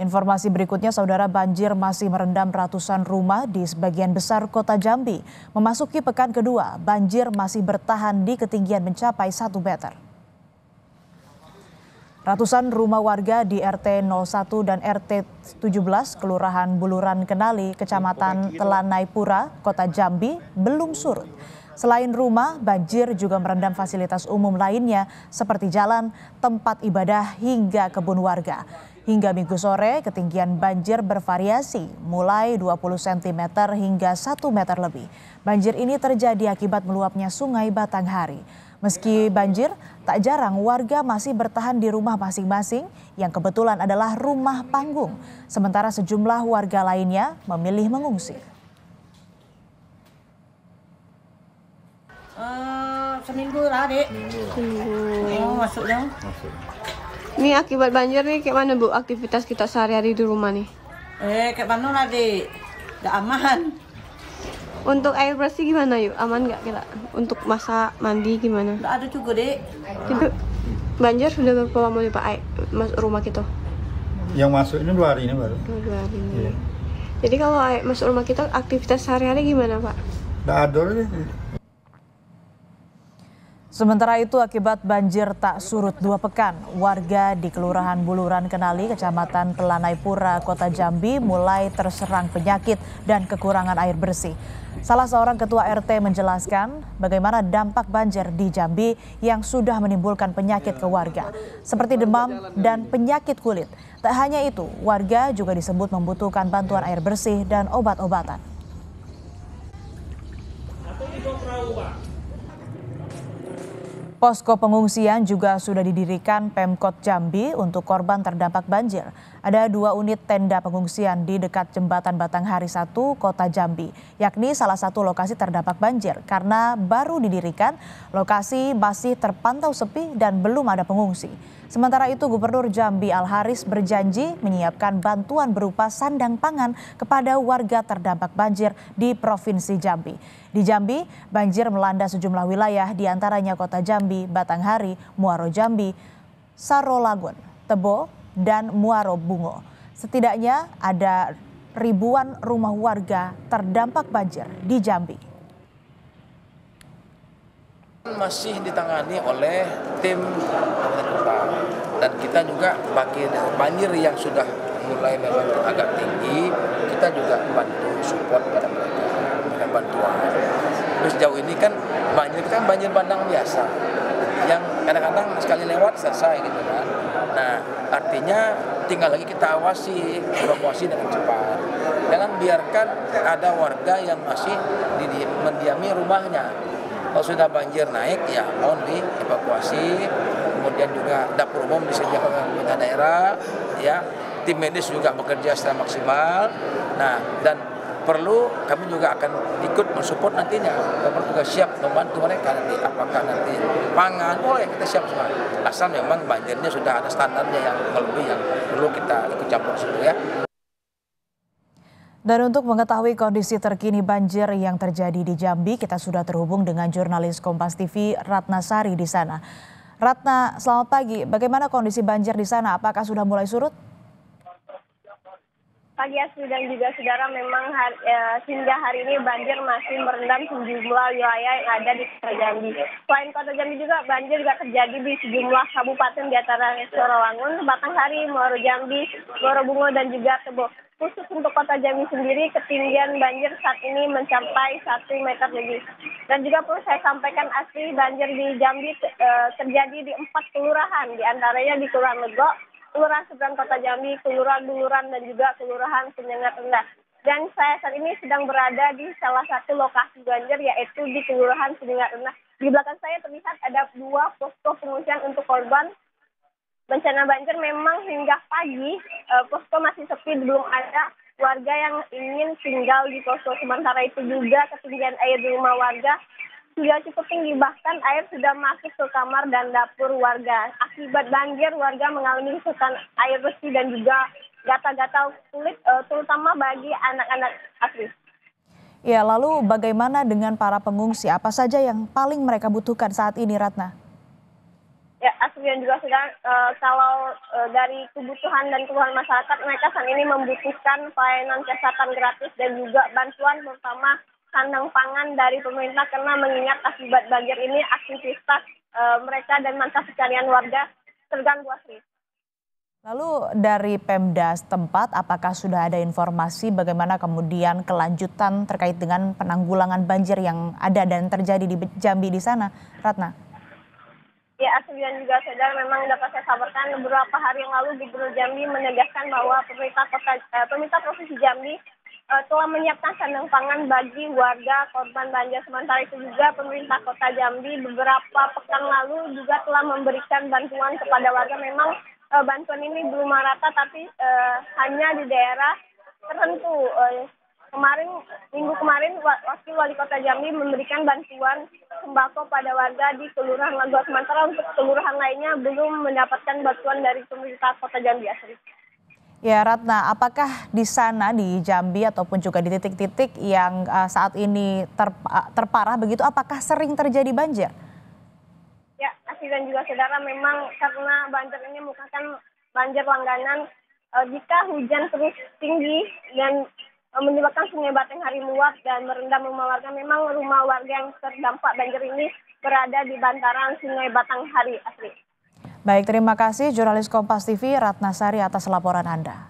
Informasi berikutnya, saudara, banjir masih merendam ratusan rumah di sebagian besar kota Jambi. Memasuki pekan kedua, banjir masih bertahan di ketinggian mencapai 1 meter. Ratusan rumah warga di RT 01 dan RT 17, Kelurahan Buluran Kenali, Kecamatan Telanaipura, Kota Jambi, belum surut. Selain rumah, banjir juga merendam fasilitas umum lainnya seperti jalan, tempat ibadah, hingga kebun warga. Hingga Minggu sore, ketinggian banjir bervariasi, mulai 20 cm hingga 1 meter lebih. Banjir ini terjadi akibat meluapnya Sungai Batanghari. Meski banjir, tak jarang warga masih bertahan di rumah masing-masing yang kebetulan adalah rumah panggung. Sementara sejumlah warga lainnya memilih mengungsi. Seminggu lah, Dek. Oh, masuk dong. Ini akibat banjir nih, kayak mana Bu aktivitas kita sehari-hari di rumah nih? Kayak mana lah, Dek? Gak aman. Untuk air bersih gimana yuk? Aman nggak kira? Untuk masak, mandi gimana? Gak ada juga, Dek. Itu banjir sudah berapa lama nih Pak air masuk rumah kita? Yang masuk ini 2 hari ini baru. 2 hari ini. Iya. Jadi kalau air masuk rumah kita, aktivitas sehari-hari gimana Pak? Nggak ada deh. Sementara itu, akibat banjir tak surut 2 pekan, warga di Kelurahan Buluran Kenali, Kecamatan Telanaipura, Kota Jambi mulai terserang penyakit dan kekurangan air bersih. Salah seorang ketua RT menjelaskan bagaimana dampak banjir di Jambi yang sudah menimbulkan penyakit ke warga, seperti demam dan penyakit kulit. Tak hanya itu, warga juga disebut membutuhkan bantuan air bersih dan obat-obatan. Posko pengungsian juga sudah didirikan Pemkot Jambi untuk korban terdampak banjir. Ada 2 unit tenda pengungsian di dekat Jembatan Batanghari 1, Kota Jambi, yakni salah satu lokasi terdampak banjir. Karena baru didirikan, lokasi masih terpantau sepi dan belum ada pengungsi. Sementara itu, Gubernur Jambi Al-Haris berjanji menyiapkan bantuan berupa sandang pangan kepada warga terdampak banjir di Provinsi Jambi. Di Jambi, banjir melanda sejumlah wilayah, diantaranya Kota Jambi, Batanghari, Muaro Jambi, Sarolagun, Tebo, dan Muaro Bungo. Setidaknya ada ribuan rumah warga terdampak banjir di Jambi. Masih ditangani oleh tim kabupaten kota, dan kita juga bagi banjir yang sudah mulai memang agak tinggi, kita juga bantu support pada mereka dengan bantuan. Terus sejauh ini kan banjir kita kan banjir bandang biasa, yang kadang-kadang sekali lewat selesai gitu kan. Nah, artinya tinggal lagi kita awasi, evakuasi dengan cepat. Jangan biarkan ada warga yang masih mendiami rumahnya. Kalau sudah banjir naik, ya mohon dievakuasi. Kemudian juga dapur umum disediakan oleh pemerintah daerah, ya. Tim medis juga bekerja secara maksimal. Nah, dan perlu kami juga akan ikut mensupport nantinya. Kami juga siap membantu mereka nanti. Apakah nanti pangan, boleh kita siap semua. Asal memang banjirnya sudah ada standarnya yang lebih yang perlu kita ikut campur situ ya. Dan untuk mengetahui kondisi terkini banjir yang terjadi di Jambi, kita sudah terhubung dengan jurnalis Kompas TV Ratna Sari di sana. Ratna, selamat pagi. Bagaimana kondisi banjir di sana? Apakah sudah mulai surut? Pagi Asri dan juga saudara, memang hingga hari ini banjir masih merendam sejumlah wilayah yang ada di Kota Jambi. Selain Kota Jambi juga banjir juga terjadi di sejumlah kabupaten di antaranya Sarolagun, Batanghari, Muaro Jambi, Muaro Bungo, dan juga Tebo. Khusus untuk Kota Jambi sendiri, ketinggian banjir saat ini mencapai 1 meter lebih. Dan juga perlu saya sampaikan Asri, banjir di Jambi terjadi di 4 kelurahan, di antaranya di Kelurahan Lego, Kelurahan Seberang Kota Jambi, Kelurahan Buluran, dan juga Kelurahan Penyengat Rendah. Dan saya saat ini sedang berada di salah satu lokasi banjir, yaitu di Kelurahan Penyengat Rendah. Di belakang saya terlihat ada 2 posko pengungsian untuk korban bencana banjir. Memang hingga pagi posko masih sepi, belum ada warga yang ingin tinggal di posko. Sementara itu juga ketinggian air di rumah warga sudah cukup tinggi, bahkan air sudah masuk ke kamar dan dapur warga. Akibat banjir, warga mengalami kesulitan air bersih dan juga gatal-gatal kulit, terutama bagi anak-anak Asri. Ya, lalu bagaimana dengan para pengungsi? Apa saja yang paling mereka butuhkan saat ini, Ratna? Ya, Asrian juga sudah kalau dari kebutuhan dan keluhan masyarakat, mereka saat ini membutuhkan pelayanan kesehatan gratis dan juga bantuan terutama sandang pangan dari pemerintah karena mengingat akibat banjir ini aktivitas mereka dan mata pencarian warga terganggu, Asri. Lalu dari Pemda setempat, apakah sudah ada informasi bagaimana kemudian kelanjutan terkait dengan penanggulangan banjir yang ada dan terjadi di Jambi di sana, Ratna? Ya, Asrian juga saudara, memang dapat saya sabarkan beberapa hari yang lalu Gubernur Jambi menegaskan bahwa pemerintah Provinsi Jambi telah menyiapkan sandang pangan bagi warga korban banjir. Sementara itu juga pemerintah Kota Jambi beberapa pekan lalu juga telah memberikan bantuan kepada warga. Memang bantuan ini belum merata tapi hanya di daerah tertentu. Minggu kemarin Wakil Wali Kota Jambi memberikan bantuan sembako pada warga di Kelurahan Lagoa. Sementara untuk kelurahan lainnya belum mendapatkan bantuan dari pemerintah Kota Jambi, Asri. Ya Ratna, apakah di sana di Jambi ataupun juga di titik-titik yang saat ini terparah begitu, apakah sering terjadi banjir? Ya, Asri dan juga saudara, memang karena banjir ini merupakan banjir langganan. Jika hujan terus tinggi dan menyebabkan Sungai Batanghari meluap dan merendam rumah warga, memang rumah warga yang terdampak banjir ini berada di bantaran Sungai Batanghari, Asri. Baik, terima kasih jurnalis Kompas TV Ratna Sari atas laporan Anda.